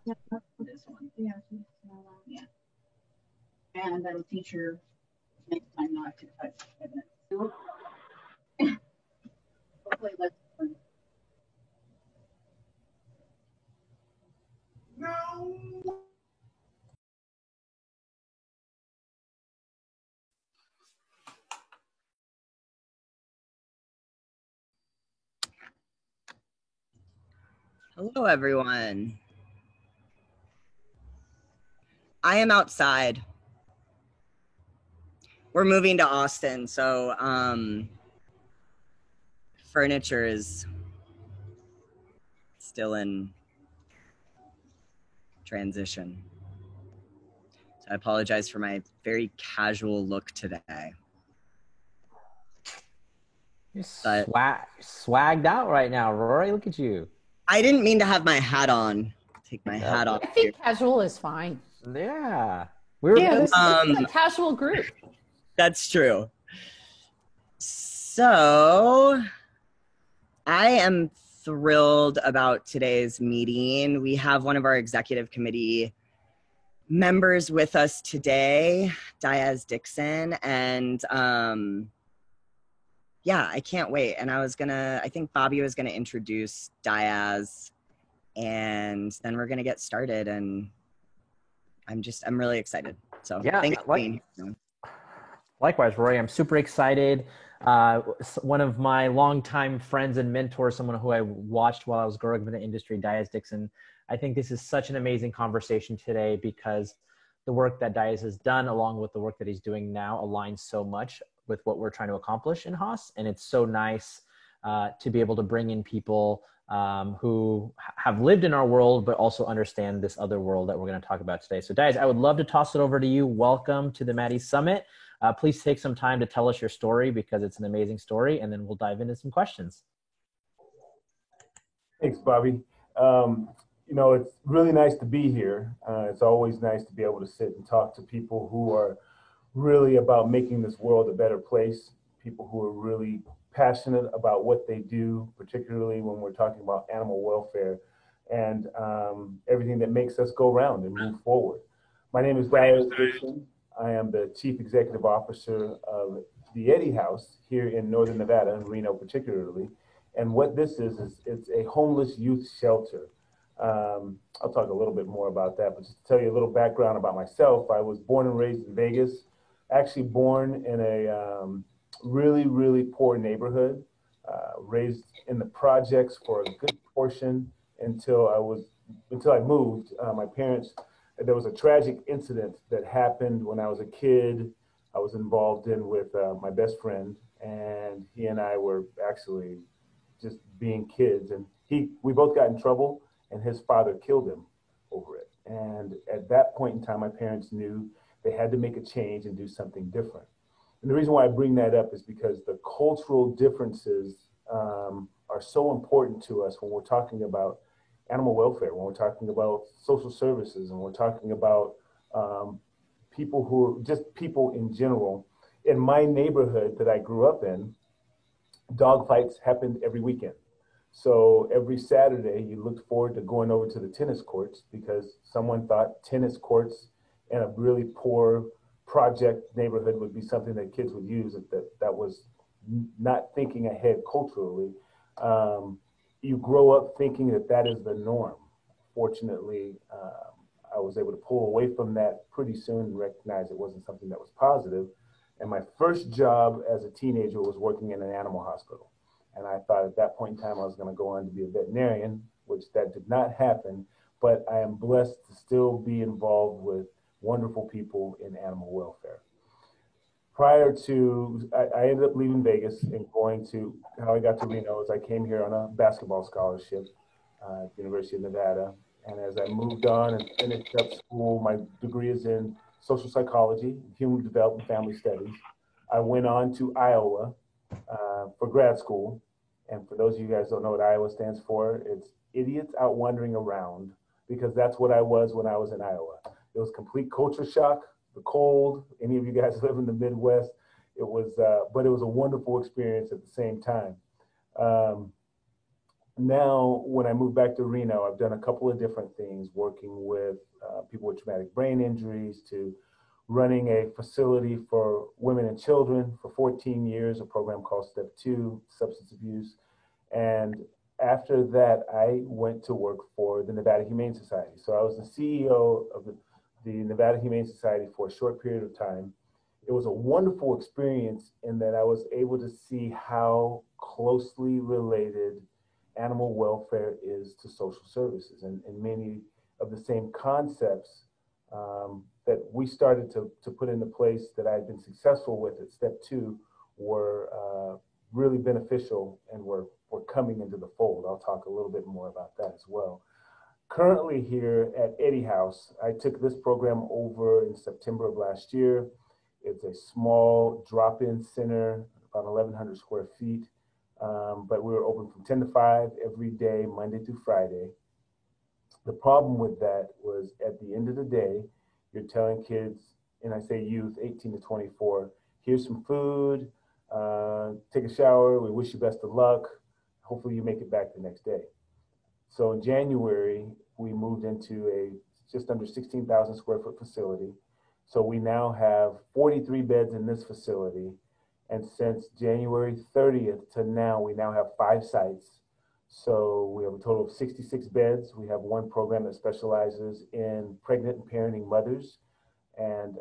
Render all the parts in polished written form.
This one. Yeah. Yeah. And that'll teach her next time not to touch it. Hopefully, let's. Hello, everyone. I am outside. We're moving to Austin, so furniture is still in transition. So I apologize for my very casual look today. You're swagged out right now, Rory. Look at you. I didn't mean to have my hat on. Take my hat off. I think casual is fine. Yeah. This is a casual group. That's true. So I am thrilled about today's meeting. We have one of our executive committee members with us today, Diaz Dixon, and yeah, I can't wait. And I think Bobby was gonna introduce Diaz, and then we're gonna get started, and I'm really excited. So yeah, thanks for being here. Likewise, Rory, I'm super excited. One of my longtime friends and mentors, someone who I watched while I was growing up in the industry, Diaz Dixon. I think this is such an amazing conversation today because the work that Diaz has done along with the work that he's doing now aligns so much with what we're trying to accomplish in Haas. And it's so nice to be able to bring in people who have lived in our world, but also understand this other world that we're going to talk about today. So Diaz, I would love to toss it over to you. Welcome to the Maddie Summit. Please take some time to tell us your story because it's an amazing story, and then we'll dive into some questions. Thanks, Bobby. You know, it's really nice to be here. It's always nice to be able to sit and talk to people who are really about making this world a better place, people who are really passionate about what they do, particularly when we're talking about animal welfare and everything that makes us go round and move forward. My name is Diaz Dixon. I am the Chief Executive Officer of the Eddy House here in Northern Nevada, in Reno particularly. And what this is it's a homeless youth shelter. I'll talk a little bit more about that, but just to tell you a little background about myself, I was born and raised in Vegas, actually born in a really, really poor neighborhood, raised in the projects for a good portion until I moved. My parents, there was a tragic incident that happened when I was a kid. I was involved in with my best friend, and he and I were actually just being kids, and we both got in trouble, and his father killed him over it. And at that point in time, my parents knew they had to make a change and do something different. And the reason why I bring that up is because the cultural differences are so important to us when we're talking about animal welfare, when we're talking about social services, and we're talking about people in general. In my neighborhood that I grew up in, dog fights happened every weekend. So every Saturday you looked forward to going over to the tennis courts because someone thought tennis courts in a really poor project neighborhood would be something that kids would use. That was not thinking ahead culturally. You grow up thinking that is the norm. Fortunately, I was able to pull away from that pretty soon and recognize it wasn't something that was positive. And my first job as a teenager was working in an animal hospital. And I thought at that point in time I was going to go on to be a veterinarian, which that did not happen. But I am blessed to still be involved with wonderful people in animal welfare. Prior to, I ended up leaving Vegas and going to, how I got to Reno is I came here on a basketball scholarship at the University of Nevada. And as I moved on and finished up school, my degree is in social psychology, human development, family studies. I went on to Iowa for grad school. And for those of you guys who don't know what Iowa stands for, it's idiots out wandering around, because that's what I was when I was in Iowa. It was complete culture shock, the cold. Any of you guys live in the Midwest. It was, but it was a wonderful experience at the same time. now, when I moved back to Reno, I've done a couple of different things, working with people with traumatic brain injuries, to running a facility for women and children for 14 years, a program called Step 2, substance abuse. And after that, I went to work for the Nevada Humane Society. So I was the CEO of the Nevada Humane Society for a short period of time. It was a wonderful experience in that I was able to see how closely related animal welfare is to social services, and many of the same concepts that we started to put into place that I've been successful with at Step 2 were really beneficial and were coming into the fold. I'll talk a little bit more about that as well. Currently here at Eddie House, I took this program over in September of last year. It's a small drop-in center, about 1,100 square feet, but we were open from 10 to 5 every day, Monday through Friday. The problem with that was, at the end of the day, you're telling kids, and I say youth, 18 to 24, here's some food, take a shower, we wish you best of luck, hopefully you make it back the next day. So in January, we moved into a just under 16,000 square foot facility. So we now have 43 beds in this facility. And since January 30th to now, we now have 5 sites. So we have a total of 66 beds. We have one program that specializes in pregnant and parenting mothers. And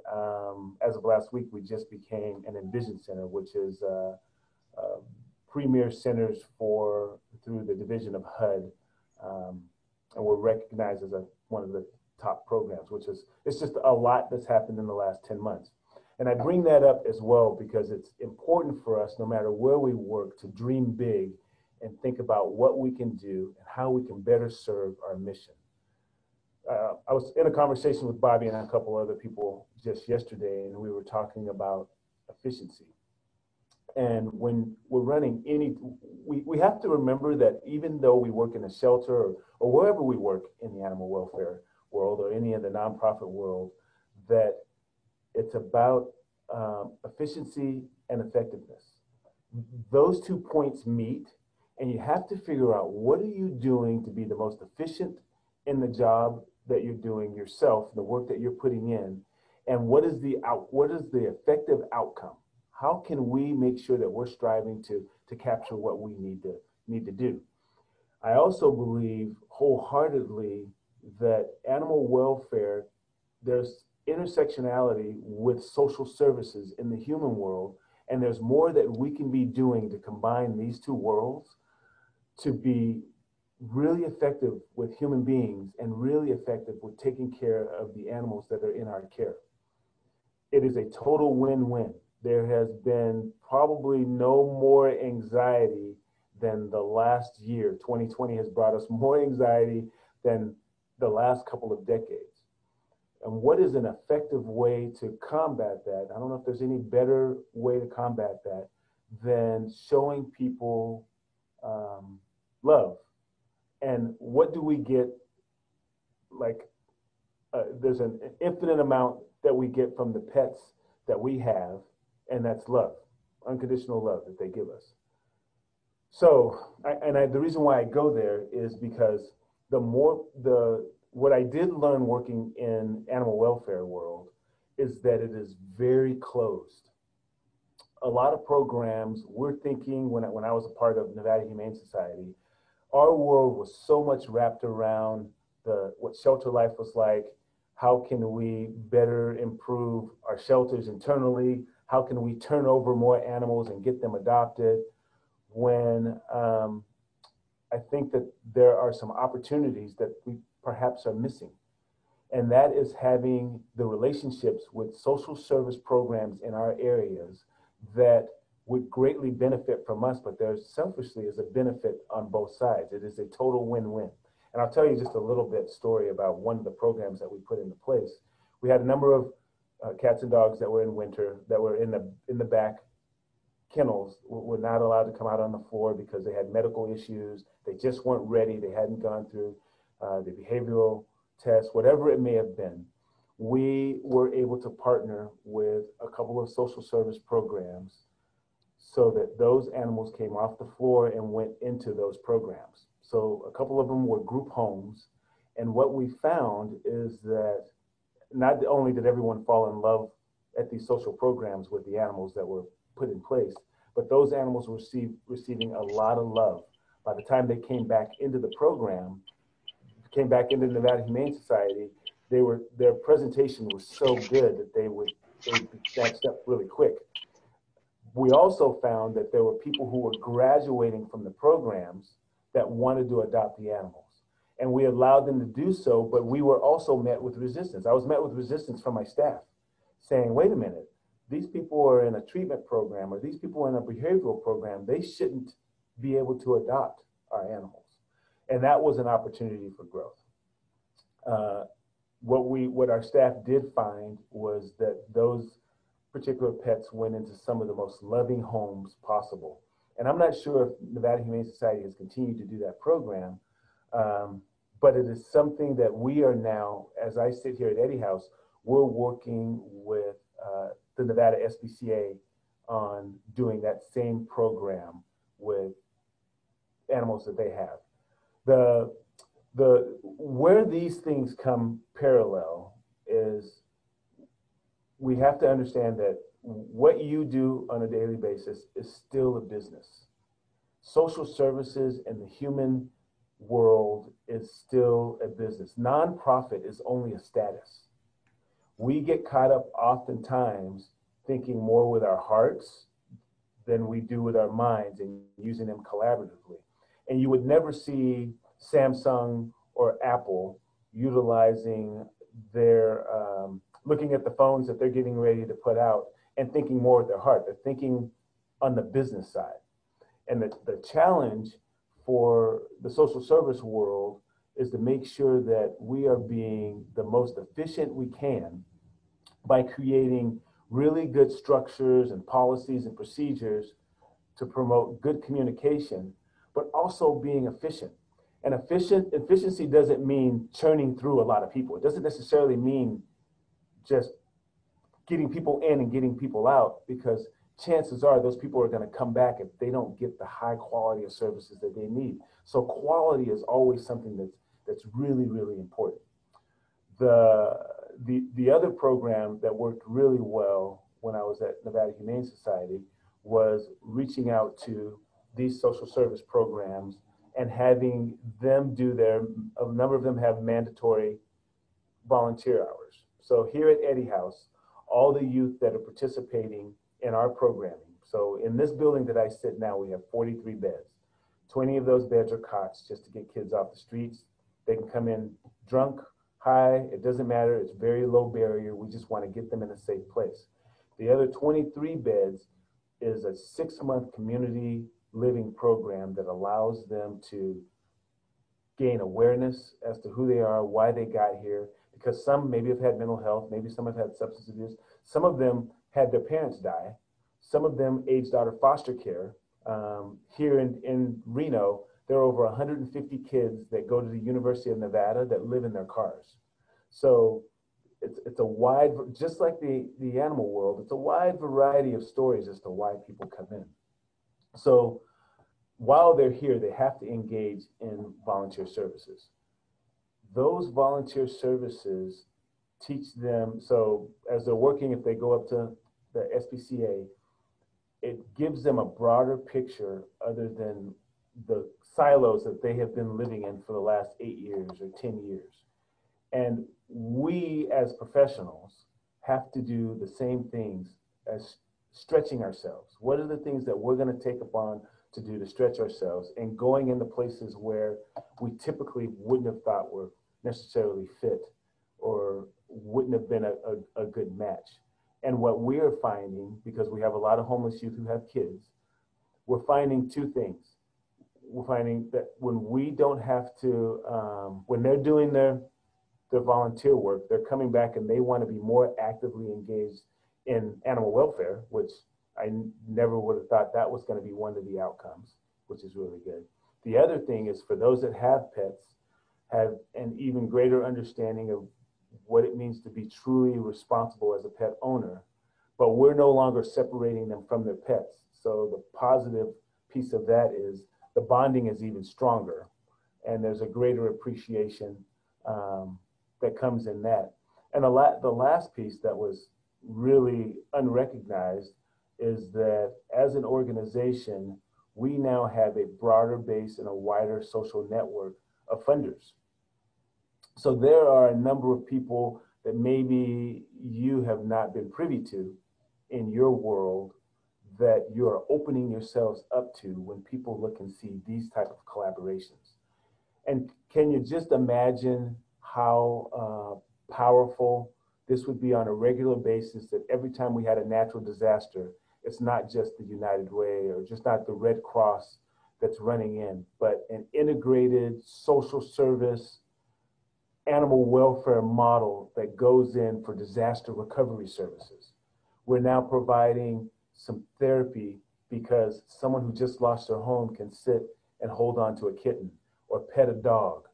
as of last week, we just became an Envision Center, which is premier centers through the division of HUD. And we're recognized as one of the top programs, it's just a lot that's happened in the last 10 months. And I bring that up as well because it's important for us, no matter where we work, to dream big and think about what we can do and how we can better serve our mission. I was in a conversation with Bobby and a couple other people just yesterday, and we were talking about efficiency. And when we're running we have to remember that even though we work in a shelter or wherever we work in the animal welfare world or any of the nonprofit world, that it's about efficiency and effectiveness. Those 2 points meet, and you have to figure out, what are you doing to be the most efficient in the job that you're doing yourself, the work that you're putting in, and what is the effective outcome? How can we make sure that we're striving to capture what we need to do? I also believe wholeheartedly that animal welfare, there's intersectionality with social services in the human world, and there's more that we can be doing to combine these 2 worlds to be really effective with human beings and really effective with taking care of the animals that are in our care. It is a total win-win. There has been probably no more anxiety than the last year. 2020 has brought us more anxiety than the last couple of decades. And what is an effective way to combat that? I don't know if there's any better way to combat that than showing people love. And what do we get? There's an infinite amount that we get from the pets that we have, and that's love, unconditional love that they give us. So, the reason why I go there is because what I did learn working in animal welfare world is that it is very closed. A lot of programs, we're thinking, when I was a part of Nevada Humane Society, our world was so much wrapped around what shelter life was like. How can we better improve our shelters internally? How can we turn over more animals and get them adopted? When I think that there are some opportunities that we perhaps are missing. And that is having the relationships with social service programs in our areas that would greatly benefit from us, but there selfishly is a benefit on both sides. It is a total win-win. And I'll tell you just a little bit story about one of the programs that we put into place. We had a number of cats and dogs that were in winter, that were in the back kennels, were not allowed to come out on the floor because they had medical issues. They just weren't ready. They hadn't gone through the behavioral test, whatever it may have been. We were able to partner with a couple of social service programs so that those animals came off the floor and went into those programs. So a couple of them were group homes. And what we found is that not only did everyone fall in love at these social programs with the animals that were put in place, but those animals were receiving a lot of love. By the time they came back into the program, came back into the Nevada Humane Society, their presentation was so good that they would be snatched up really quick. We also found that there were people who were graduating from the programs that wanted to adopt the animals. And we allowed them to do so, but we were also met with resistance. I was met with resistance from my staff saying, wait a minute, these people are in a treatment program or these people are in a behavioral program. They shouldn't be able to adopt our animals. And that was an opportunity for growth. What our staff did find was that those particular pets went into some of the most loving homes possible. And I'm not sure if Nevada Humane Society has continued to do that program, but it is something that we are now, as I sit here at Eddie House, we're working with the Nevada SPCA on doing that same program with animals that they have. Where these things come parallel is we have to understand that what you do on a daily basis is still a business. Social services in the human world is still a business. Nonprofit is only a status. We get caught up oftentimes thinking more with our hearts than we do with our minds and using them collaboratively. And you would never see Samsung or Apple utilizing their, looking at the phones that they're getting ready to put out and thinking more with their heart. They're thinking on the business side. And the challenge for the social service world is to make sure that we are being the most efficient we can by creating really good structures and policies and procedures to promote good communication, but also being efficient. And efficiency doesn't mean churning through a lot of people. It doesn't necessarily mean just getting people in and getting people out, because chances are those people are going to come back if they don't get the high quality of services that they need. So quality is always something that's really, really important. The other program that worked really well when I was at Nevada Humane Society was reaching out to these social service programs and having them do a number of them have mandatory volunteer hours. So here at Eddie House, all the youth that are participating in our programming. So in this building that I sit now, we have 43 beds. 20 of those beds are cots just to get kids off the streets. They can come in drunk, high, it doesn't matter. It's very low barrier. We just want to get them in a safe place. The other 23 beds is a 6-month community living program that allows them to gain awareness as to who they are, why they got here, because some maybe have had mental health, maybe some have had substance abuse, some of them had their parents die, some of them aged out of foster care. Here in Reno, there are over 150 kids that go to the University of Nevada that live in their cars. So it's a wide, just like the animal world, it's a wide variety of stories as to why people come in. So while they're here, they have to engage in volunteer services. Those volunteer services teach them, so as they're working, if they go up to the SPCA, it gives them a broader picture other than the silos that they have been living in for the last 8 years or 10 years. And we as professionals have to do the same things as stretching ourselves. What are the things that we're going to take upon to do to stretch ourselves and going into places where we typically wouldn't have thought were necessarily fit or wouldn't have been a good match. And what we're finding, because we have a lot of homeless youth who have kids, we're finding two things. We're finding that when we don't have to, when they're doing their volunteer work, they're coming back and they want to be more actively engaged in animal welfare, which I never would have thought that was going to be one of the outcomes, which is really good. The other thing is for those that have pets, have an even greater understanding of what it means to be truly responsible as a pet owner, but we're no longer separating them from their pets. So the positive piece of that is the bonding is even stronger. and there's a greater appreciation that comes in that. And the last piece that was really unrecognized is that as an organization, we now have a broader base and a wider social network of funders. So there are a number of people that maybe you have not been privy to in your world that you are opening yourselves up to when people look and see these type of collaborations. And can you just imagine how powerful this would be on a regular basis, that every time we had a natural disaster, it's not just the United Way or just not the Red Cross that's running in, but an integrated social service, animal welfare model that goes in for disaster recovery services. We're now providing some therapy because someone who just lost their home can sit and hold on to a kitten or pet a dog.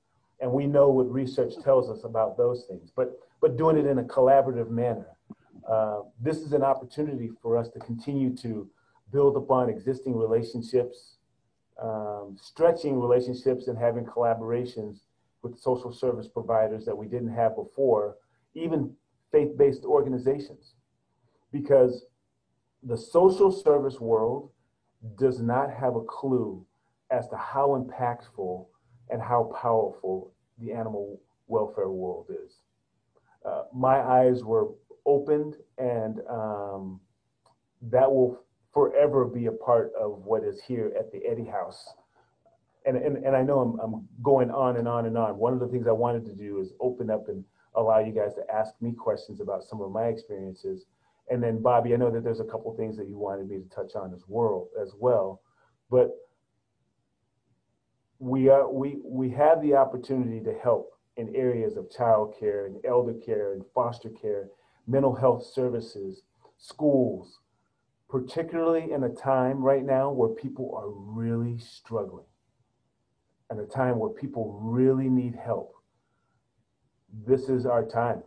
And we know what research tells us about those things, but doing it in a collaborative manner. This is an opportunity for us to continue to build upon existing relationships, stretching relationships and having collaborations with social service providers that we didn't have before, even faith-based organizations. Because the social service world does not have a clue as to how impactful and how powerful the animal welfare world is. My eyes were opened, and that will forever be a part of what is here at the Eddy House. And I know I'm going on and on and on. One of the things I wanted to do is open up and allow you guys to ask me questions about some of my experiences. And then Bobby, I know that there's a couple things that you wanted me to touch on as well. But we have the opportunity to help in areas of child care and elder care and foster care, mental health services, schools, particularly in a time right now where people are really struggling, and a time where people really need help. This is our time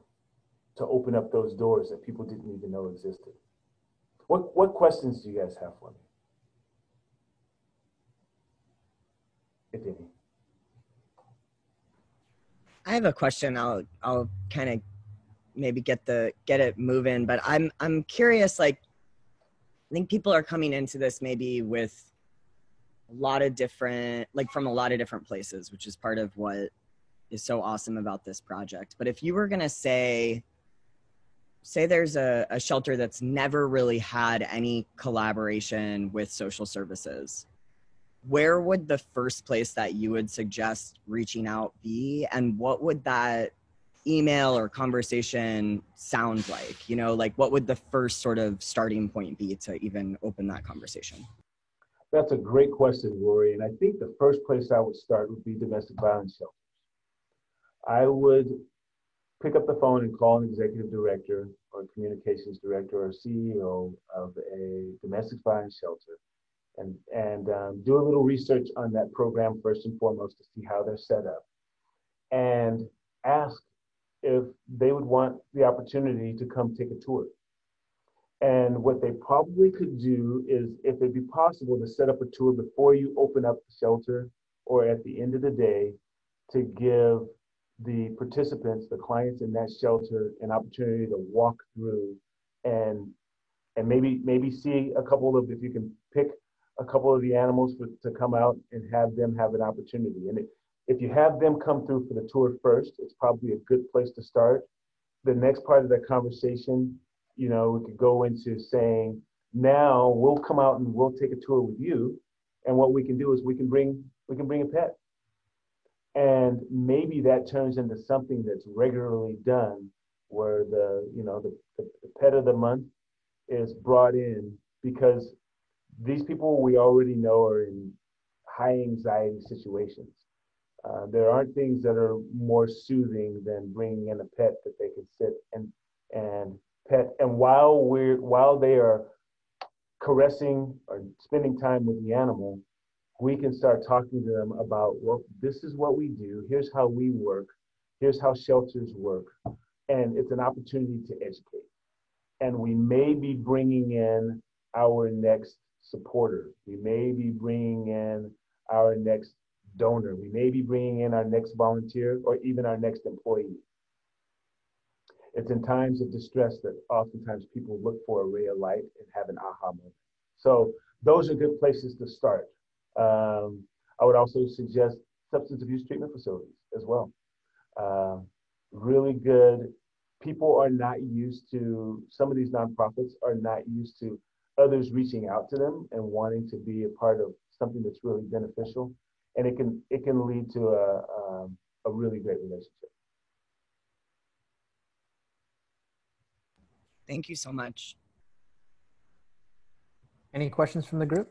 to open up those doors that people didn't even know existed. What questions do you guys have for me? If any. I have a question. I'll kind of maybe get it moving, but I'm curious. Like, I think people are coming into this maybe with a lot of different, like from a lot of different places, which is part of what is so awesome about this project. But if you were gonna say there's a shelter that's never really had any collaboration with social services, where would the first place that you would suggest reaching out be? And what would that email or conversation sound like? You know, like what would the first sort of starting point be to even open that conversation? That's a great question, Rory. And I think the first place I would start would be domestic violence shelters. I would pick up the phone and call an executive director or communications director or CEO of a domestic violence shelter and do a little research on that program first and foremost to see how they're set up, and ask if they would want the opportunity to come take a tour. And what they probably could do is, if it'd be possible, to set up a tour before you open up the shelter or at the end of the day, to give the participants, the clients in that shelter, an opportunity to walk through and maybe see a couple of, if you can pick a couple of the animals to come out and have them have an opportunity. And if you have them come through for the tour first, it's probably a good place to start. The next part of that conversation, you know, we could go into saying, now we'll come out and we'll take a tour with you. And what we can do is we can bring a pet. And maybe that turns into something that's regularly done, where the pet of the month is brought in, because these people we already know are in high anxiety situations. There aren't things that are more soothing than bringing in a pet that they can sit and pet. And while they are caressing or spending time with the animal, we can start talking to them about, well, this is what we do. Here's how we work. Here's how shelters work. And it's an opportunity to educate. And we may be bringing in our next supporter. We may be bringing in our next donor. We may be bringing in our next volunteer or even our next employee. It's in times of distress that oftentimes people look for a ray of light and have an aha moment. So those are good places to start. I would also suggest substance abuse treatment facilities as well. Really good. People are not used to, some of these nonprofits are not used to others reaching out to them and wanting to be a part of something that's really beneficial. And it can lead to a really great relationship. Thank you so much. Any questions from the group?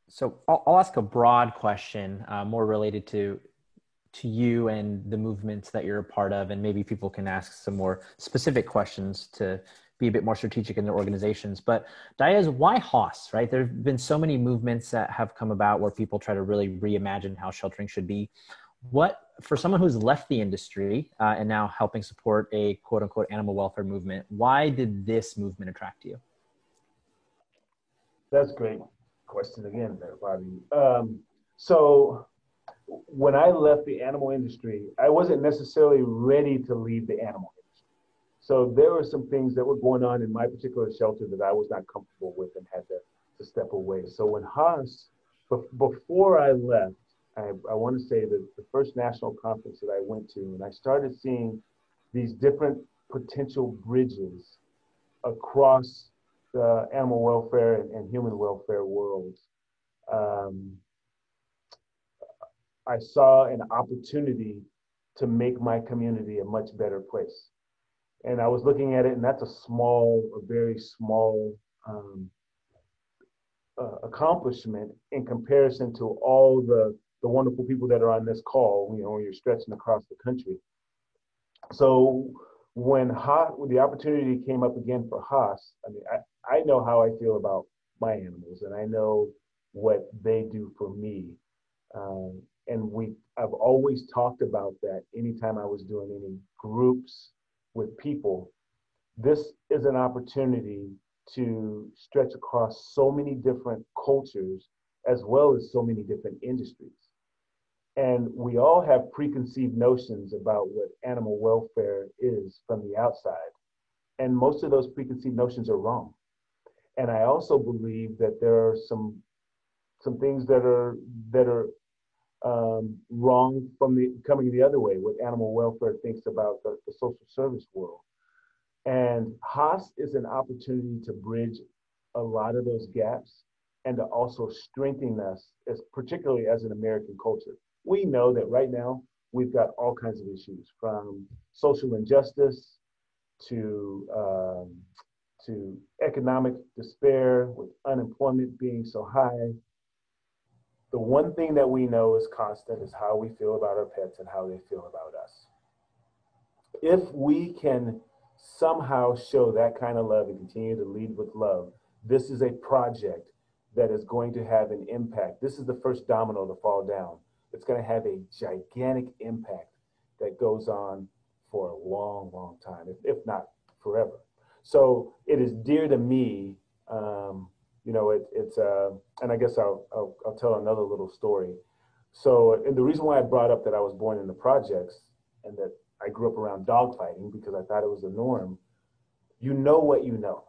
So I'll ask a broad question, more related to you and the movements that you're a part of, and maybe people can ask some more specific questions to be a bit more strategic in their organizations. But Diaz, why Haas, right? There have been so many movements that have come about where people try to really reimagine how sheltering should be. What, for someone who's left the industry and now helping support a quote unquote animal welfare movement, why did this movement attract you? That's a great question again there, Bobby. So when I left the animal industry, I wasn't necessarily ready to leave the animal industry. So there were some things that were going on in my particular shelter that I was not comfortable with and had to step away. So when Haas, before I left, I want to say that the first national conference that I went to, and I started seeing these different potential bridges across the animal welfare and human welfare worlds. I saw an opportunity to make my community a much better place. And I was looking at it, and that's a very small accomplishment in comparison to all the wonderful people that are on this call, when you're stretching across the country. So when the opportunity came up again for Haas, I mean, I know how I feel about my animals, and I know what they do for me. And I've always talked about that anytime I was doing any groups with people. This is an opportunity to stretch across so many different cultures as well as so many different industries. And we all have preconceived notions about what animal welfare is from the outside. And most of those preconceived notions are wrong. And I also believe that there are some things that are wrong from coming the other way, what animal welfare thinks about the social service world. And Haas is an opportunity to bridge a lot of those gaps and to also strengthen us, particularly as an American culture. We know that right now we've got all kinds of issues, from social injustice to economic despair, with unemployment being so high. The one thing that we know is constant is how we feel about our pets and how they feel about us. If we can somehow show that kind of love and continue to lead with love, this is a project that is going to have an impact. This is the first domino to fall down. It's going to have a gigantic impact that goes on for a long, long time, if not forever. So it is dear to me. And I guess I'll tell another little story. So, and the reason why I brought up that I was born in the projects and that I grew up around dogfighting, because I thought it was the norm. You know what you know.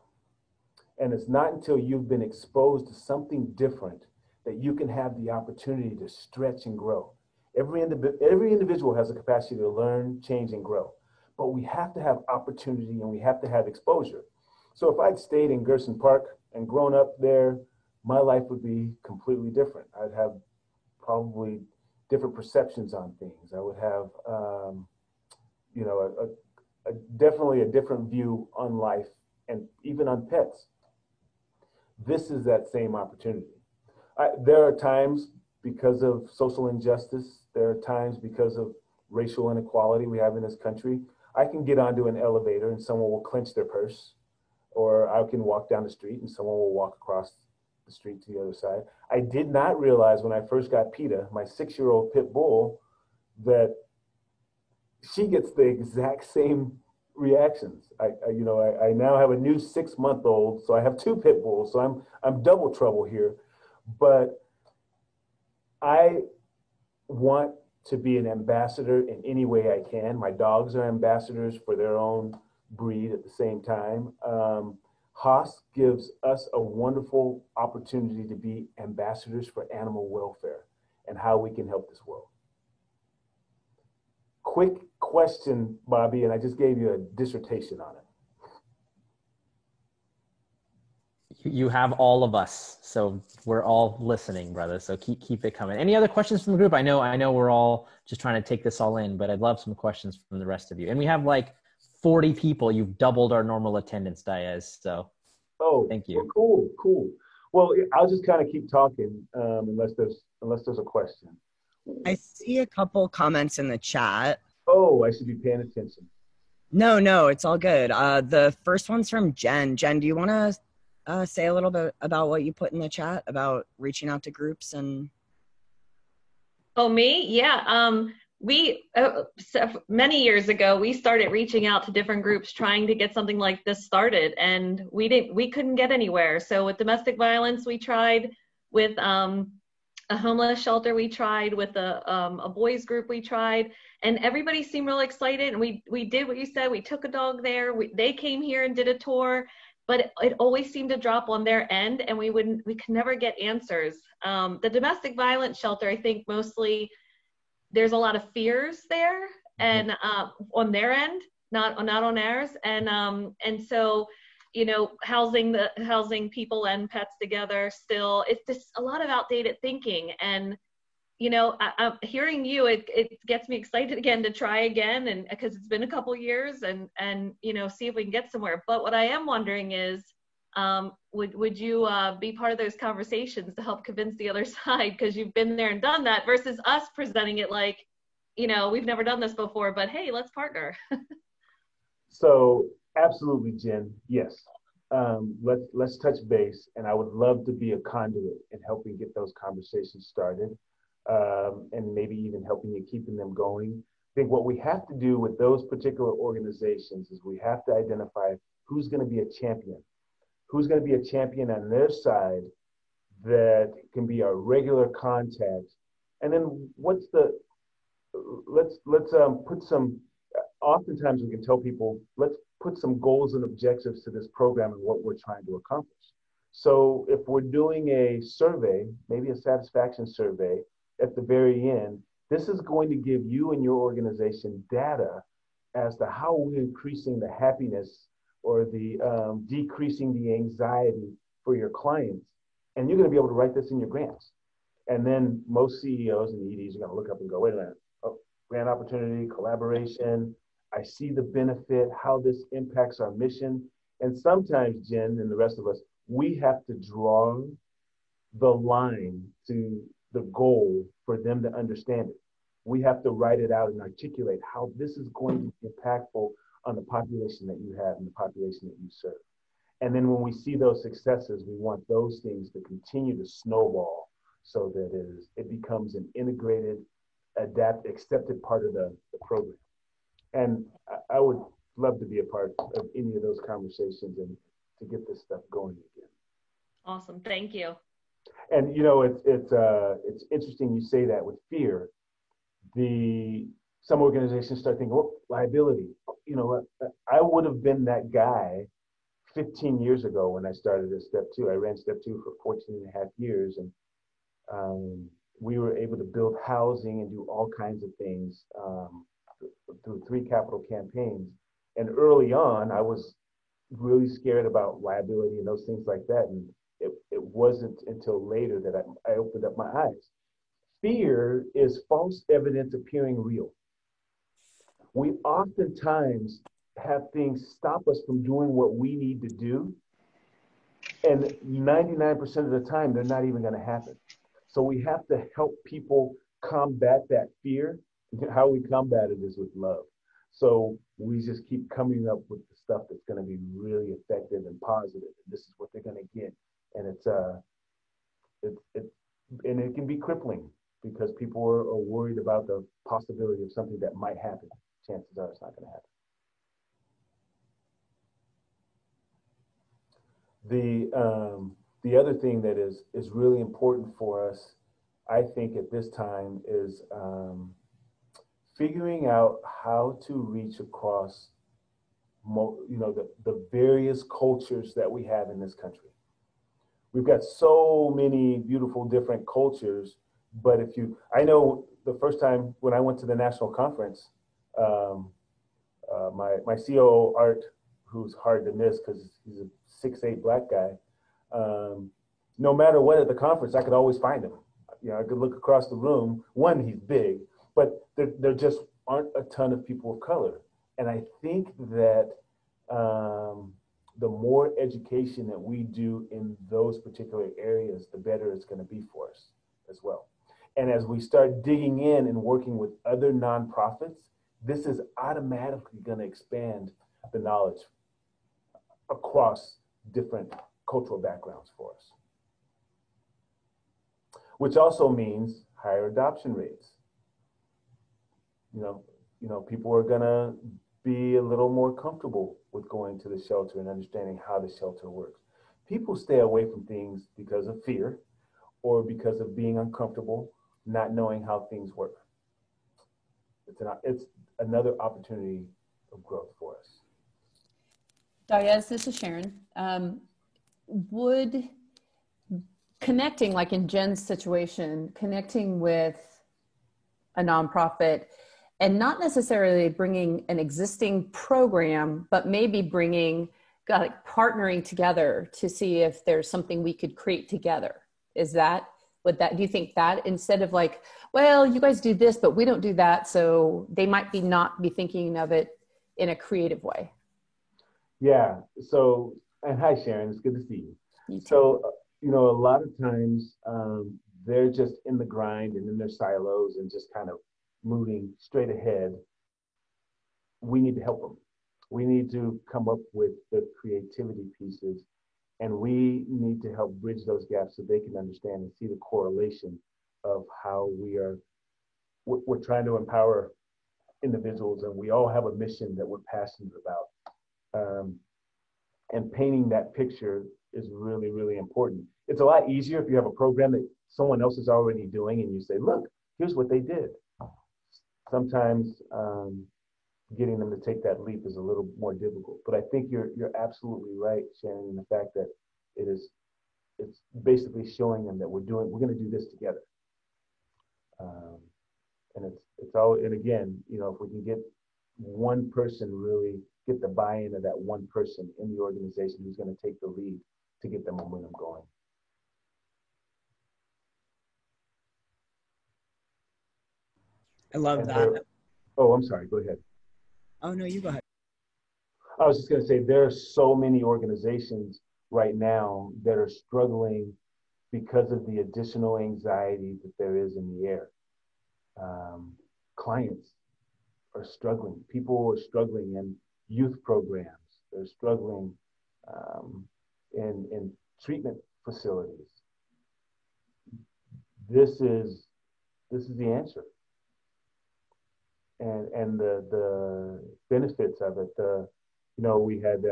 And it's not until you've been exposed to something different that you can have the opportunity to stretch and grow. Every individual has a capacity to learn, change, and grow. But we have to have opportunity and we have to have exposure. So if I'd stayed in Gerson Park and grown up there, my life would be completely different. I'd have probably different perceptions on things. I would have, definitely a different view on life and even on pets. This is that same opportunity. There are times because of social injustice, there are times because of racial inequality we have in this country, I can get onto an elevator and someone will clench their purse, or I can walk down the street and someone will walk across the street to the other side. I did not realize when I first got PETA, my 6-year-old pit bull, that she gets the exact same reactions. I now have a new 6-month-old, so I have 2 pit bulls, so I'm double trouble here. But I want to be an ambassador in any way I can. My dogs are ambassadors for their own breed at the same time. Haas gives us a wonderful opportunity to be ambassadors for animal welfare and how we can help this world. Quick question, Bobby, and I just gave you a dissertation on it. You have all of us, so we're all listening, brother. So keep it coming. Any other questions from the group? I know we're all just trying to take this all in, but I'd love some questions from the rest of you. And we have like 40 people. You've doubled our normal attendance, Diaz. So thank you. Well, cool. Well, I'll just kind of keep talking unless there's a question. I see a couple comments in the chat. Oh, I should be paying attention. No, it's all good. The first one's from Jen. Jen, do you want to say a little bit about what you put in the chat about reaching out to groups and? Oh, me? Yeah. We many years ago, we started reaching out to different groups trying to get something like this started, and we couldn't get anywhere. So with domestic violence, we tried. With a homeless shelter, we tried. With a boys group, we tried, and everybody seemed real excited. And we did what you said. We took a dog there. They came here and did a tour, but it always seemed to drop on their end, and we could never get answers. The domestic violence shelter, I think mostly there's a lot of fears there, and on their end, not on ours, and so, housing people and pets together still, it's just a lot of outdated thinking. And I'm hearing you, it gets me excited again to try again, and because it's been a couple years, and see if we can get somewhere. But what I am wondering is, would you be part of those conversations to help convince the other side, because you've been there and done that, versus us presenting it like, we've never done this before, but hey, let's partner. So absolutely, Jen. Yes. Let's touch base, and I would love to be a conduit in helping get those conversations started, and maybe even helping you keeping them going. I think what we have to do with those particular organizations is we have to identify who's going to be a champion. Who's going to be a champion on their side that can be our regular contact, and then let's put some. Oftentimes we can tell people, let's put some goals and objectives to this program and what we're trying to accomplish. So if we're doing a survey, maybe a satisfaction survey at the very end, this is going to give you and your organization data as to how we're increasing the happiness or the decreasing the anxiety for your clients. And you're going to be able to write this in your grants. And then most CEOs and EDs are going to look up and go, wait a minute, grant opportunity, collaboration. I see the benefit, how this impacts our mission. And sometimes, Jen and the rest of us, we have to draw the line to the goal for them to understand it. We have to write it out and articulate how this is going to be impactful on the population that you have and the population that you serve. And then when we see those successes, we want those things to continue to snowball so that it becomes an integrated, accepted part of the program. And I would love to be a part of any of those conversations and to get this stuff going again. Awesome, thank you. And it's interesting you say that with fear. Some organizations start thinking, oh, liability. I would have been that guy 15 years ago when I started at Step 2. I ran Step 2 for 14 and a half years, and we were able to build housing and do all kinds of things through 3 capital campaigns. And early on, I was really scared about liability and those things like that. And it wasn't until later that I opened up my eyes. Fear is false evidence appearing real. We oftentimes have things stop us from doing what we need to do. And 99% of the time, they're not even going to happen. So we have to help people combat that fear. How we combat it is with love. So we just keep coming up with the stuff that's going to be really effective and positive. And this is what they're going to get. And it can be crippling because people are worried about the possibility of something that might happen. Chances are it's not going to happen. The other thing that is really important for us, I think, at this time is figuring out how to reach across, the various cultures that we have in this country. We've got so many beautiful different cultures, but I know the first time when I went to the national conference, my COO Art, who's hard to miss because he's a 6'8" black guy. No matter what at the conference, I could always find him. I could look across the room. One, he's big, but there just aren't a ton of people of color. And I think that the more education that we do in those particular areas, the better it's going to be for us as well. And as we start digging in and working with other nonprofits, this is automatically going to expand the knowledge across different cultural backgrounds for us, which also means higher adoption rates. People are going to be a little more comfortable with going to the shelter and understanding how the shelter works. People stay away from things because of fear or because of being uncomfortable, not knowing how things work. It's another opportunity of growth for us. Diaz, this is Sharon. Would connecting, like in Jen's situation, connecting with a nonprofit and not necessarily bringing an existing program, but maybe partnering together to see if there's something we could create together. Do you think that instead of like, well, you guys do this, but we don't do that. So they might not be thinking of it in a creative way. Yeah. So, and hi, Sharon, it's good to see you. So, a lot of times they're just in the grind and in their silos and just kind of moving straight ahead. We need to help them. We need to come up with the creativity pieces, and we need to help bridge those gaps so they can understand and see the correlation of how we're trying to empower individuals, and we all have a mission that we're passionate about. And painting that picture is really, really important. It's a lot easier if you have a program that someone else is already doing and you say, look, here's what they did. Sometimes getting them to take that leap is a little more difficult. But I think you're absolutely right, Shannon, in the fact that it's basically showing them that we're going to do this together. And again, if we can get one person, really get the buy-in of that one person in the organization who's going to take the lead to get the momentum going. I love that. Oh, I'm sorry. Go ahead. Oh, no, you go ahead. I was just going to say there are so many organizations right now that are struggling because of the additional anxiety that there is in the air. Clients are struggling. People are struggling in youth programs. They're struggling in treatment facilities. This is the answer. And the benefits of it, we had,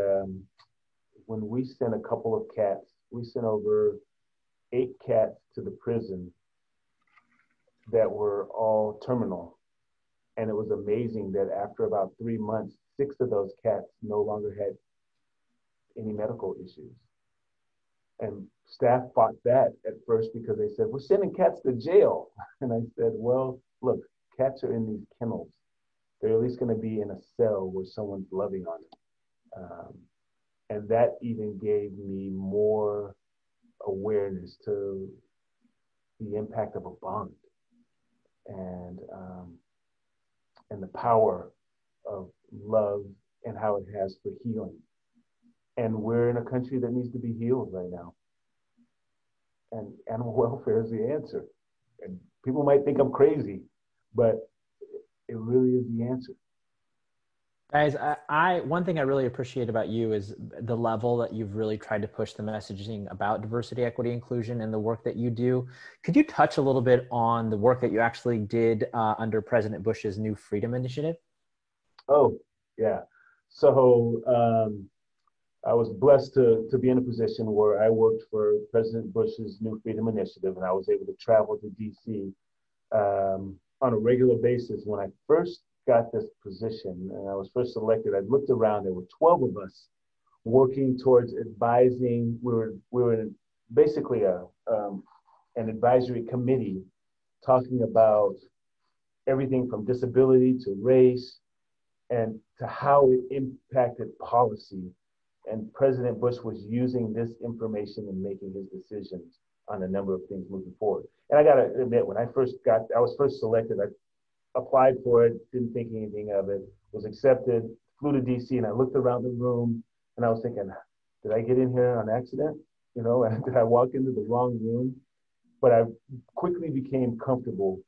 when we sent a couple of cats, we sent over 8 cats to the prison that were all terminal. And it was amazing that after about 3 months, 6 of those cats no longer had any medical issues. And staff fought that at first because they said, we're sending cats to jail. And I said, well, look, cats are in these kennels. They're at least going to be in a cell where someone's loving on them. And that even gave me more awareness to the impact of a bond and the power of love and how it has for healing. And we're in a country that needs to be healed right now. And animal welfare is the answer. And people might think I'm crazy, but it really is the answer. Guys, one thing I really appreciate about you is the level that you've really tried to push the messaging about diversity, equity, inclusion, and the work that you do. Could you touch a little bit on the work that you actually did under President Bush's New Freedom Initiative? Oh, yeah. So I was blessed to be in a position where I worked for President Bush's New Freedom Initiative, and I was able to travel to DC on a regular basis. When I first got this position and I was first selected, I looked around. There were 12 of us working towards advising. We were basically an advisory committee talking about everything from disability to race and to how it impacted policy. And President Bush was using this information and making his decisions on a number of things moving forward. And I got to admit, when I was first selected, I applied for it, didn't think anything of it, was accepted, flew to DC, and I looked around the room and I was thinking, did I get in here on accident? You know, did I walk into the wrong room? But I quickly became comfortable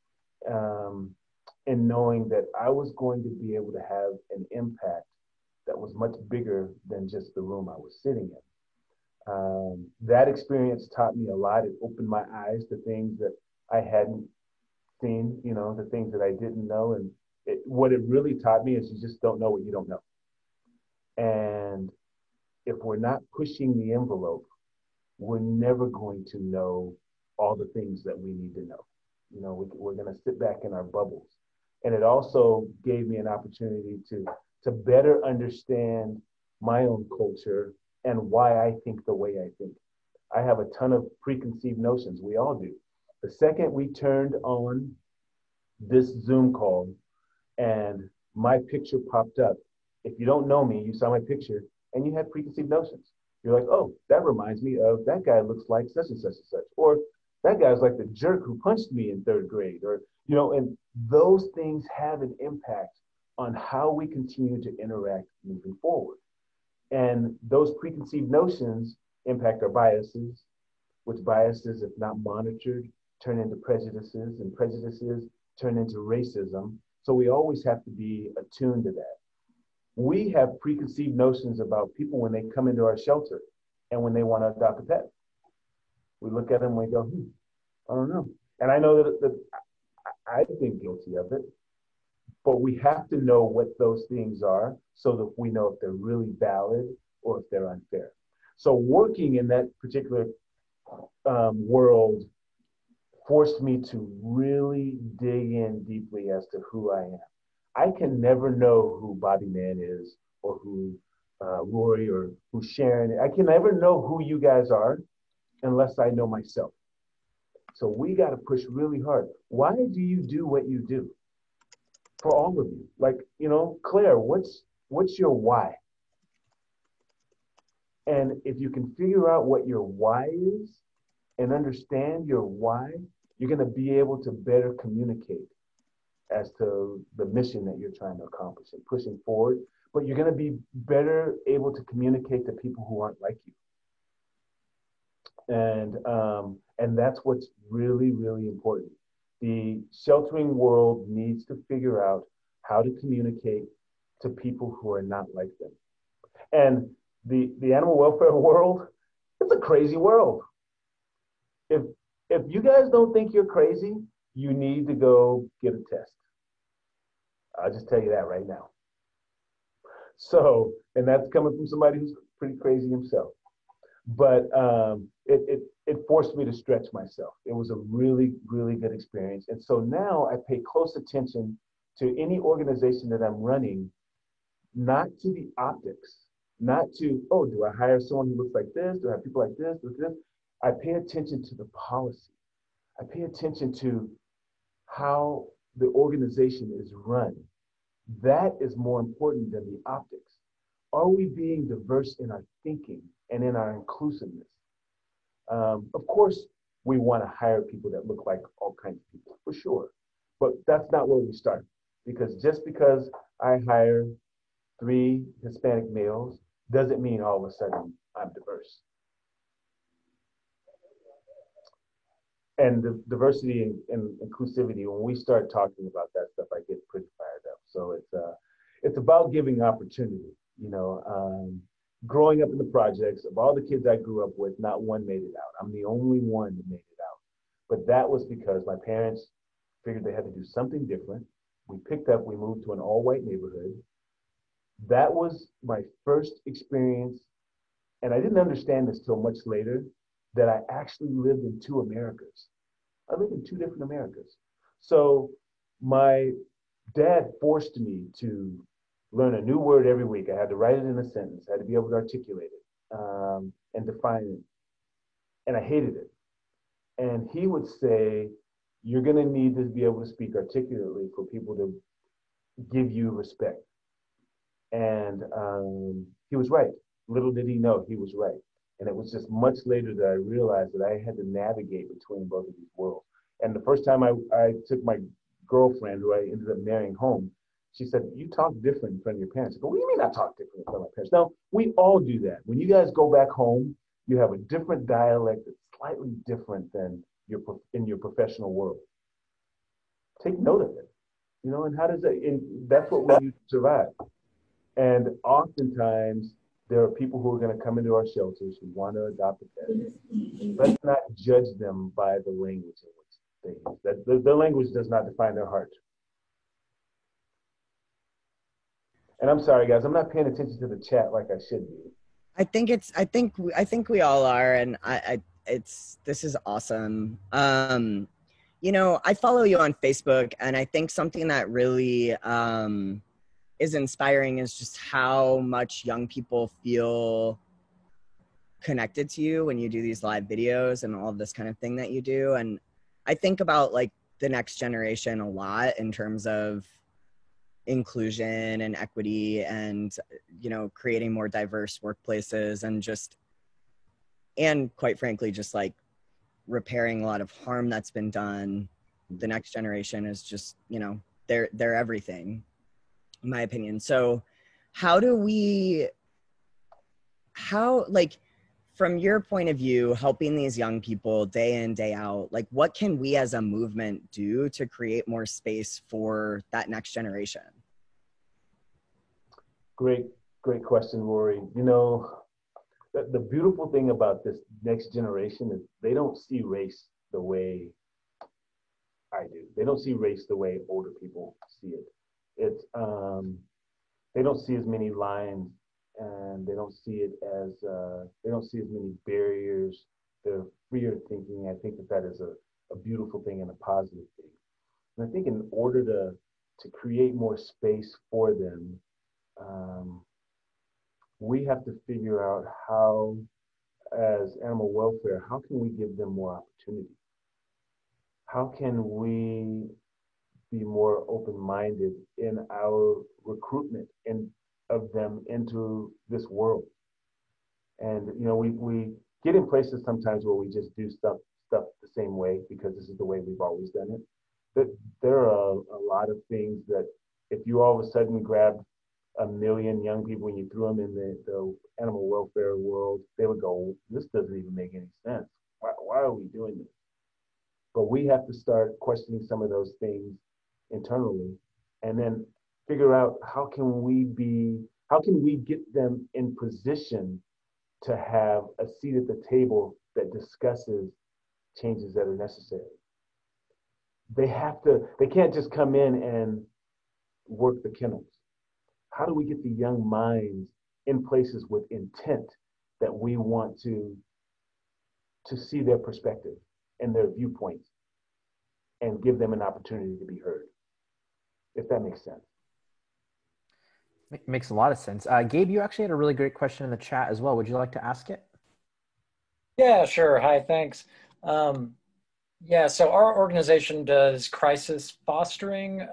in knowing that I was going to be able to have an impact that was much bigger than just the room I was sitting in. That experience taught me a lot. It opened my eyes to things that I hadn't seen, you know, the things that I didn't know. And what it really taught me is you just don't know what you don't know. And if we're not pushing the envelope, we're never going to know all the things that we need to know. You know, we're going to sit back in our bubbles. And it also gave me an opportunity to better understand my own culture and why I think the way I think. I have a ton of preconceived notions. We all do. The second we turned on this Zoom call and my picture popped up, if you don't know me, you saw my picture and you had preconceived notions. You're like, oh, that reminds me of that guy looks like such and such and such. Or that guy's like the jerk who punched me in third grade. Or, you know, and those things have an impact on how we continue to interact moving forward. And those preconceived notions impact our biases, which biases, if not monitored, turn into prejudices, and prejudices turn into racism. So we always have to be attuned to that. We have preconceived notions about people when they come into our shelter and when they want to adopt a pet. We look at them and we go, I don't know. And I know that I've been guilty of it. But we have to know what those things are so that we know if they're really valid or if they're unfair. So working in that particular world forced me to really dig in deeply as to who I am. I can never know who Bobby Mann is or who Rory or who Sharon is. I can never know who you guys are unless I know myself. So we got to push really hard. Why do you do what you do? For all of you, like, you know, Claire, what's your why? And if you can figure out what your why is and understand your why, you're going to be able to better communicate as to the mission that you're trying to accomplish and pushing forward. But you're going to be better able to communicate to people who aren't like you. And that's what's really, really important. The sheltering world needs to figure out how to communicate to people who are not like them. And the animal welfare world, it's a crazy world. If you guys don't think you're crazy, you need to go get a test. I'll just tell you that right now. So, and that's coming from somebody who's pretty crazy himself. But it forced me to stretch myself. It was a really, really good experience. And so now I pay close attention to any organization that I'm running, not to the optics, not to, oh, do I hire someone who looks like this? Do I have people like this? I pay attention to the policy. I pay attention to how the organization is run. That is more important than the optics. Are we being diverse in our thinking and in our inclusiveness? Of course, we want to hire people that look like all kinds of people, for sure. But that's not where we start. Because just because I hire 3 Hispanic males doesn't mean all of a sudden I'm diverse. And the diversity and inclusivity, when we start talking about that stuff, I get pretty fired up. So it's about giving opportunity. You know, growing up in the projects, of all the kids I grew up with, not one made it out. I'm the only one that made it out. But that was because my parents figured they had to do something different. We moved to an all-white neighborhood. That was my first experience And I didn't understand this till much later, that I actually lived in two Americas. I lived in two different Americas. So my dad forced me to learn a new word every week. I had to write it in a sentence. I had to be able to articulate it and define it. And I hated it. And he would say, you're going to need to be able to speak articulately for people to give you respect. And he was right. Little did he know he was right. And it was just much later that I realized that I had to navigate between both of these worlds. And the first time I took my girlfriend, who I ended up marrying home, she said, you talk different in front of your parents. I go, what do you mean I talk different in front of my parents? Now, we all do that. When you guys go back home, you have a different dialect that's slightly different than in your professional world. Take note of it, you know, and how does that, and that's what we use to survive. And oftentimes, there are people who are going to come into our shelters who want to adopt a pet. Let's not judge them by the language in which they use. That the language does not define their heart. And I'm sorry, guys, I'm not paying attention to the chat like I should be. I think we all are, and this is awesome. You know, I follow you on Facebook, and I think something that really is inspiring is just how much young people feel connected to you when you do these live videos and all of this kind of thing that you do. And I think about like the next generation a lot in terms of inclusion and equity and, you know, creating more diverse workplaces and quite frankly, just like repairing a lot of harm that's been done. The next generation is just, you know, they're everything, in my opinion. So like, from your point of view, helping these young people day in, day out, like what can we as a movement do to create more space for that next generation? Great question, Rory. You know, the beautiful thing about this next generation is they don't see race the way I do. They don't see race the way older people see it. It's they don't see as many lines, and they don't see it as they don't see as many barriers. They're freer thinking. I think that is a beautiful thing and a positive thing. And I think in order to create more space for them, we have to figure out how, as animal welfare, how can we give them more opportunity? How can we be more open-minded in our recruitment of them into this world? And you know, we get in places sometimes where we just do stuff the same way because this is the way we've always done it. But there are a lot of things that if you all of a sudden grabbed 1 million young people and you threw them in the animal welfare world, they would go, this doesn't even make any sense. Why are we doing this? But we have to start questioning some of those things internally, and then figure out how can we get them in position to have a seat at the table that discusses changes that are necessary. They can't just come in and work the kennels. How do we get the young minds in places with intent that we want to see their perspective and their viewpoints and give them an opportunity to be heard, if that makes sense? Makes a lot of sense. Gabe, you actually had a really great question in the chat as well. Would you like to ask it? Yeah, sure. Hi, thanks. Yeah, so our organization does crisis fostering.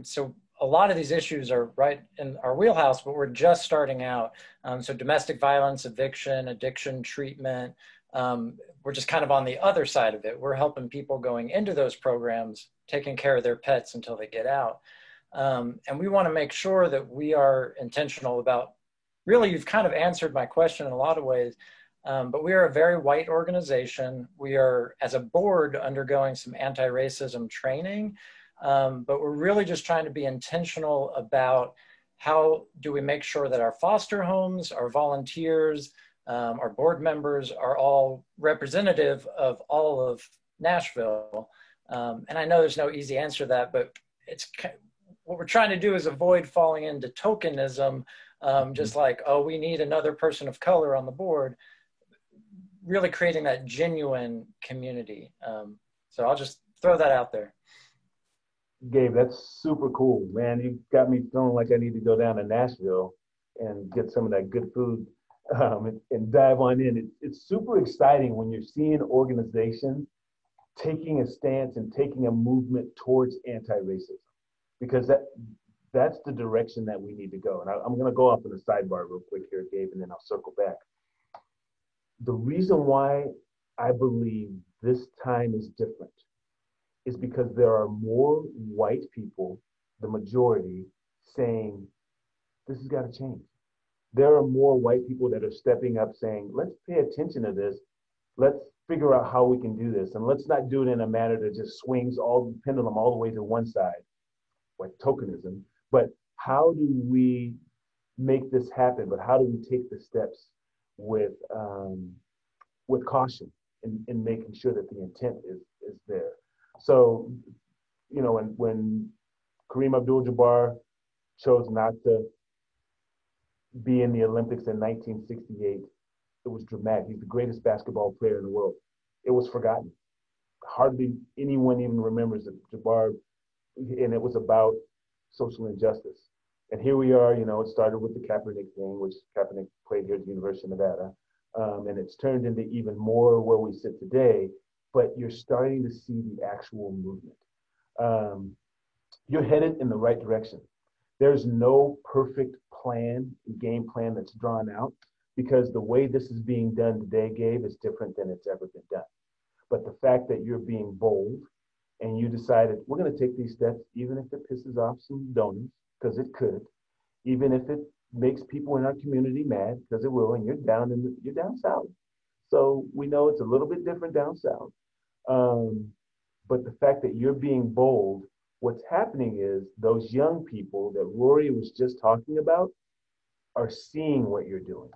So a lot of these issues are right in our wheelhouse, but we're just starting out. So domestic violence, eviction, addiction treatment, we're just kind of on the other side of it. We're helping people going into those programs, taking care of their pets until they get out. And we want to make sure that we are intentional about, really, you've kind of answered my question in a lot of ways, but we are a very white organization. We are, as a board, undergoing some anti-racism training, but we're really just trying to be intentional about how do we make sure that our foster homes, our volunteers, our board members are all representative of all of Nashville. And I know there's no easy answer to that, but what we're trying to do is avoid falling into tokenism just like, oh, we need another person of color on the board, really creating that genuine community. So I'll just throw that out there. Gabe, that's super cool, man. You got me feeling like I need to go down to Nashville and get some of that good food and dive on in. It's super exciting when you're seeing organizations taking a stance and taking a movement towards anti-racism, because that's the direction that we need to go. And I'm going to go off on a sidebar real quick here, Gabe, and then I'll circle back. The reason why I believe this time is different is because there are more white people, the majority, saying this has got to change. There are more white people that are stepping up saying, let's pay attention to this. Let's figure out how we can do this. And let's not do it in a manner that just swings all the pendulum all the way to one side, like tokenism. But how do we make this happen? But how do we take the steps with caution in making sure that the intent is there? So, you know, when Kareem Abdul-Jabbar chose not to be in the Olympics in 1968, it was dramatic. He's the greatest basketball player in the world. It was forgotten. Hardly anyone even remembers that Jabbar, and it was about social injustice. And here we are, you know, it started with the Kaepernick thing, which Kaepernick played here at the University of Nevada. And it's turned into even more where we sit today, but you're starting to see the actual movement. You're headed in the right direction. There's no perfect game plan that's drawn out, because the way this is being done today, Gabe, is different than it's ever been done. But the fact that you're being bold and you decided, we're going to take these steps, even if it pisses off some donors, because it could, even if it makes people in our community mad, because it will, and you're down south. So we know it's a little bit different down south. But the fact that you're being bold, what's happening is those young people that Rory was just talking about are seeing what you're doing.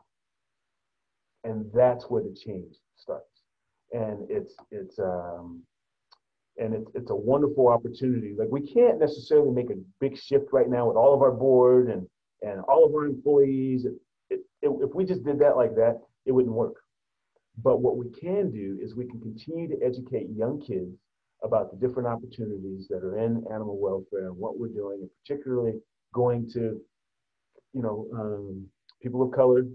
And that's where the change starts. And it's a wonderful opportunity. Like, we can't necessarily make a big shift right now with all of our board and all of our employees. If we just did that like that, it wouldn't work. But what we can do is we can continue to educate young kids about the different opportunities that are in animal welfare and what we're doing, and particularly going to, you know, people of color,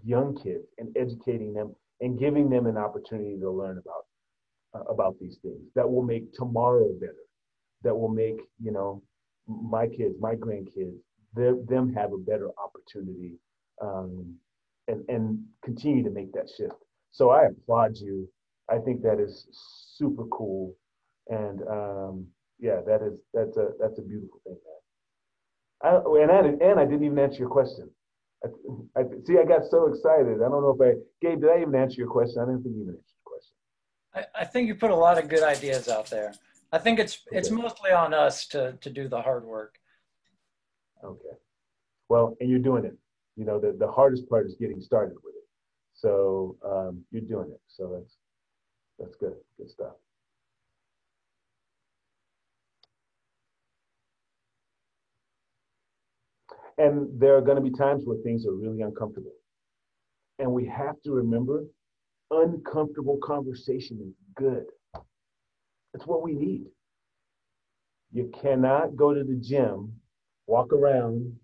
young kids, and educating them and giving them an opportunity to learn about these things that will make tomorrow better, that will make, you know, my kids, my grandkids, them have a better opportunity, and continue to make that shift. So I applaud you. I think that is super cool. And yeah, that's a beautiful thing, man. And I didn't even answer your question. I see, I got so excited. I don't know if Gabe, did I even answer your question? I didn't think you even answered your question. I think you put a lot of good ideas out there. I think it's mostly on us to do the hard work. Okay. Well, and you're doing it. You know, the hardest part is getting started with it. So you're doing it. So that's good. Good stuff. And there are going to be times where things are really uncomfortable. And we have to remember, uncomfortable conversation is good. It's what we need. You cannot go to the gym, walk around,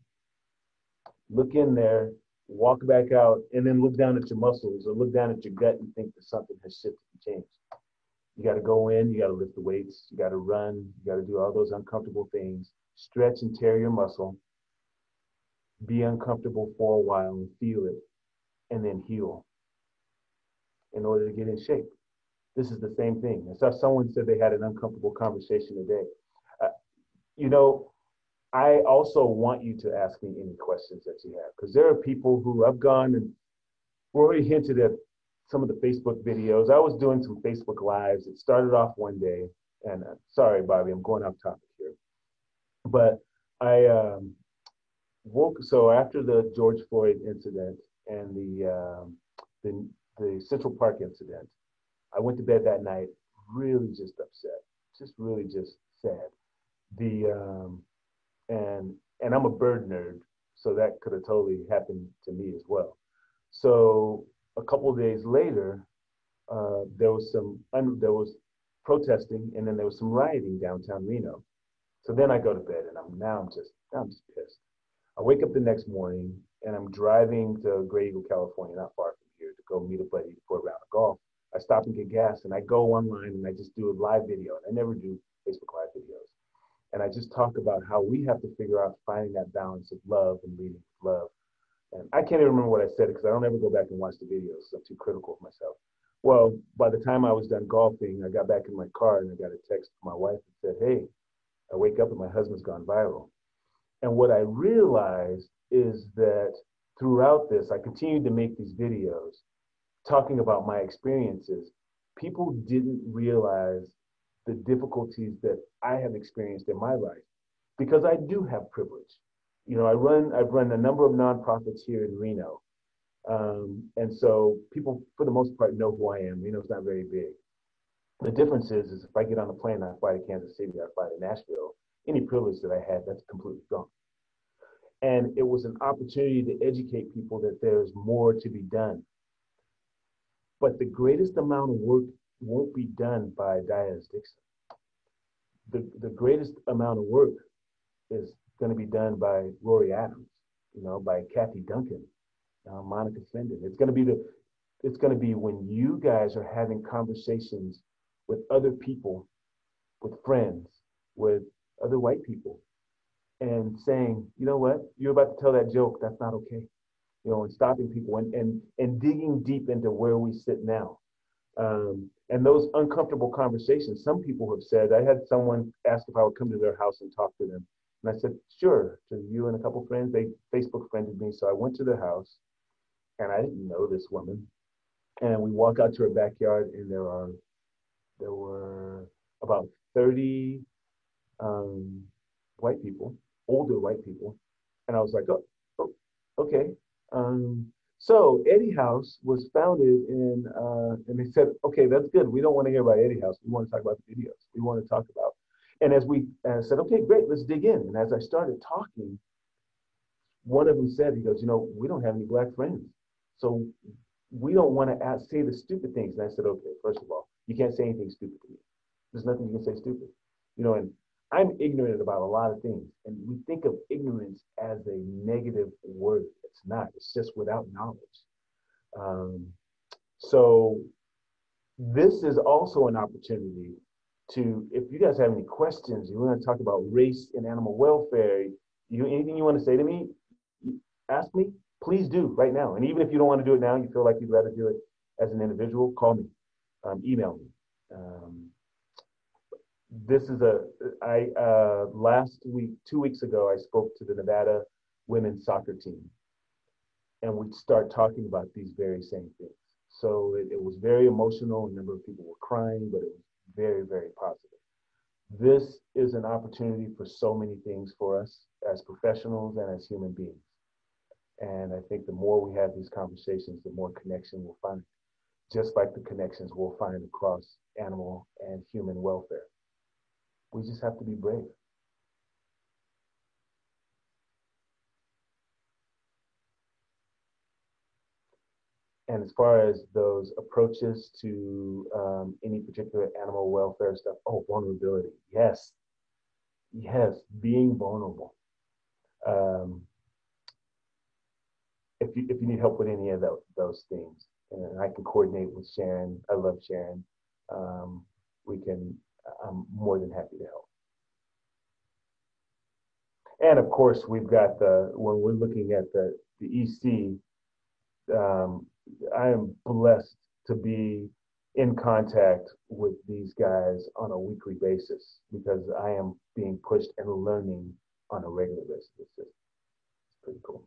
look in there, walk back out, and then look down at your muscles or look down at your gut and think that something has shifted and changed. You got to go in, you got to lift the weights, you got to run, you got to do all those uncomfortable things, stretch and tear your muscle, be uncomfortable for a while and feel it, and then heal in order to get in shape. This is the same thing. I saw someone said they had an uncomfortable conversation today. You know, I also want you to ask me any questions that you have, because there are people who I've gone and already hinted at some of the Facebook videos. I was doing some Facebook Lives. It started off one day, and sorry, Bobby, I'm going off topic here. But I so after the George Floyd incident and the Central Park incident, I went to bed that night really just upset, just really just sad. And I'm a bird nerd, So that could have totally happened to me as well. So a couple of days later, there was protesting, and then there was some rioting downtown Reno. So then I go to bed, and I'm just pissed. I wake up the next morning, and I'm driving to Gray Eagle, California, not far from here, to go meet a buddy for a round of golf. I stop and get gas, and I go online, and I just do a live video. And I never do Facebook Live videos. And I just talk about how we have to figure out finding that balance of love and leading with love. And I can't even remember what I said because I don't ever go back and watch the videos. I'm too critical of myself. Well, by the time I was done golfing, I got back in my car and I got a text from my wife and said, hey, I wake up and my husband's gone viral. And what I realized is that throughout this, I continued to make these videos talking about my experiences. People didn't realize the difficulties that I have experienced in my life because I do have privilege. You know, I've run a number of nonprofits here in Reno. And so people, for the most part, know who I am. Reno's not very big. The difference is if I get on a plane, I fly to Kansas City, I fly to Nashville, any privilege that I had, that's completely gone. And it was an opportunity to educate people that there's more to be done. But the greatest amount of work won't be done by Diaz Dixon. The greatest amount of work is going to be done by Rory Adams, you know, by Kathy Duncan, Monica Fendon. It's going to be when you guys are having conversations with other people, with friends, with other white people, and saying, you know what, you're about to tell that joke, that's not okay. You know, and stopping people and digging deep into where we sit now. And those uncomfortable conversations, some people have said, I had someone ask if I would come to their house and talk to them. And I said, sure, to you and a couple friends. They Facebook friended me. So I went to their house and I didn't know this woman. And we walk out to her backyard and there were about 30 white people, older white people. And I was like, oh okay. So Eddie House was founded in, and they said, okay, that's good. We don't want to hear about Eddie House. We want to talk about the videos. We want to talk about, and I said, okay, great, let's dig in. And as I started talking, one of them said, he goes, you know, we don't have any black friends. So we don't want to say the stupid things. And I said, okay, first of all, you can't say anything stupid to me. There's nothing you can say stupid. You know, and I'm ignorant about a lot of things. And we think of ignorance as a negative word. It's not. It's just without knowledge. So this is also an opportunity to, if you guys have any questions, you want to talk about race and animal welfare, anything you want to say to me, ask me, please do right now. And even if you don't want to do it now, you feel like you'd rather do it as an individual, call me, email me. Last week, 2 weeks ago, I spoke to the Nevada women's soccer team. And we'd start talking about these very same things. So it was very emotional. A number of people were crying, but it was very, very positive. This is an opportunity for so many things for us as professionals and as human beings. And I think the more we have these conversations, the more connection we'll find, just like the connections we'll find across animal and human welfare. We just have to be brave. And as far as those approaches to any particular animal welfare stuff, vulnerability, yes, being vulnerable. If you need help with any of those things, and I can coordinate with Sharon. I love Sharon. I'm more than happy to help. And of course, we've got when we're looking at the EC. I am blessed to be in contact with these guys on a weekly basis because I am being pushed and learning on a regular basis. It's pretty cool.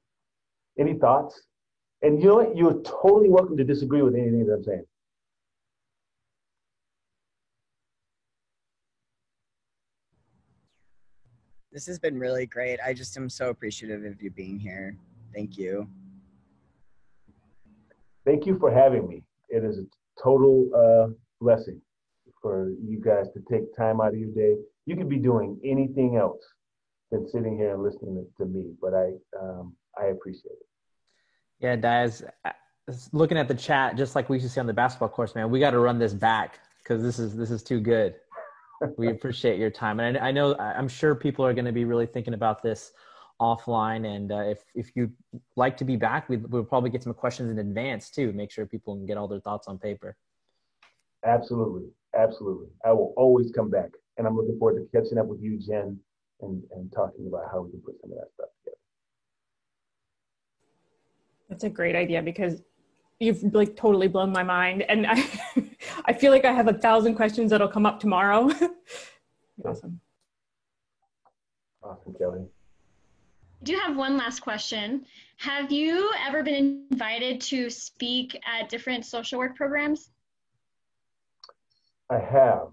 Any thoughts? And you know what? You're totally welcome to disagree with anything that I'm saying. This has been really great. I just am so appreciative of you being here. Thank you. Thank you for having me. It is a total blessing for you guys to take time out of your day. You could be doing anything else than sitting here and listening to me, but I appreciate it. Yeah, Diaz, looking at the chat, just like we used to see on the basketball course, man, we got to run this back because this is too good. We appreciate your time. And I'm sure people are going to be really thinking about this offline. And if you'd like to be back, we'll probably get some questions in advance too. Make sure people can get all their thoughts on paper. Absolutely. Absolutely. I will always come back. And I'm looking forward to catching up with you, Jen, and talking about how we can put some of that stuff together. That's a great idea because you've like totally blown my mind. And I feel like I have 1,000 questions that'll come up tomorrow. Awesome. Awesome, Kelly. I do have one last question. Have you ever been invited to speak at different social work programs? I have.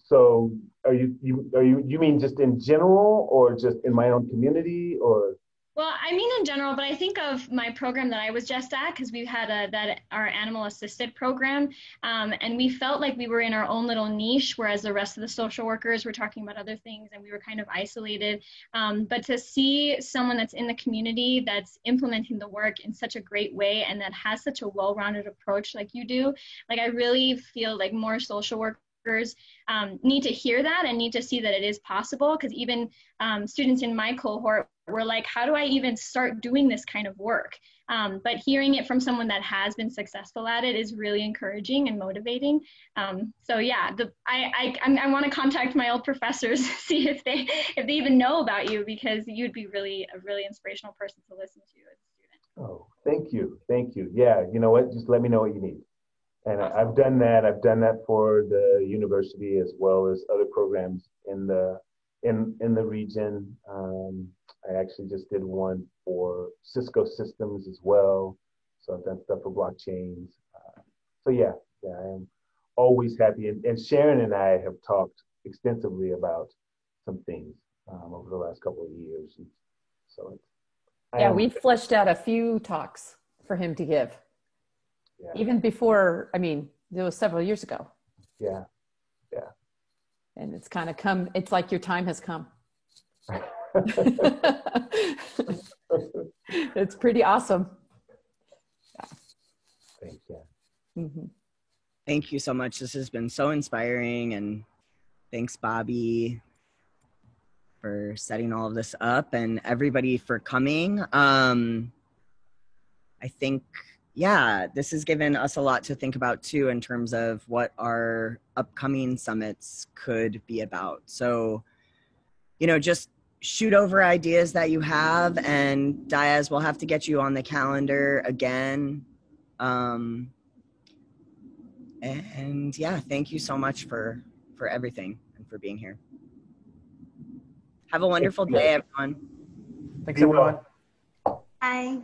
So you mean just in general or just in my own community or? Well, I mean in general, but I think of my program that I was just at because we had our animal assisted program, and we felt like we were in our own little niche, whereas the rest of the social workers were talking about other things, and we were kind of isolated. But to see someone that's in the community that's implementing the work in such a great way and that has such a well-rounded approach like you do, like I really feel like more social workers need to hear that and need to see that it is possible, because even students in my cohort were like, how do I even start doing this kind of work? But hearing it from someone that has been successful at it is really encouraging and motivating. So yeah, I want to contact my old professors, see if they even know about you, because you'd be a really inspirational person to listen to as a student. Oh, thank you. Thank you. Yeah, you know what? Just let me know what you need. And I've done that. I've done that for the university as well as other programs in the region. I actually just did one for Cisco Systems as well. So I've done stuff for blockchains. So yeah, I am always happy. And Sharon and I have talked extensively about some things over the last couple of years. And so we fleshed out a few talks for him to give. Yeah. Even before, I mean, it was several years ago. Yeah. And it's kind of come, it's like your time has come. It's pretty awesome. Thanks, yeah. Mm-hmm. Thank you so much. This has been so inspiring, and thanks, Bobby, for setting all of this up, and everybody for coming. I think, this has given us a lot to think about too in terms of what our upcoming summits could be about. So, just shoot over ideas that you have, and Diaz, we'll have to get you on the calendar again. And thank you so much for everything and for being here. Have a wonderful day, everyone. Thanks, everyone. Bye.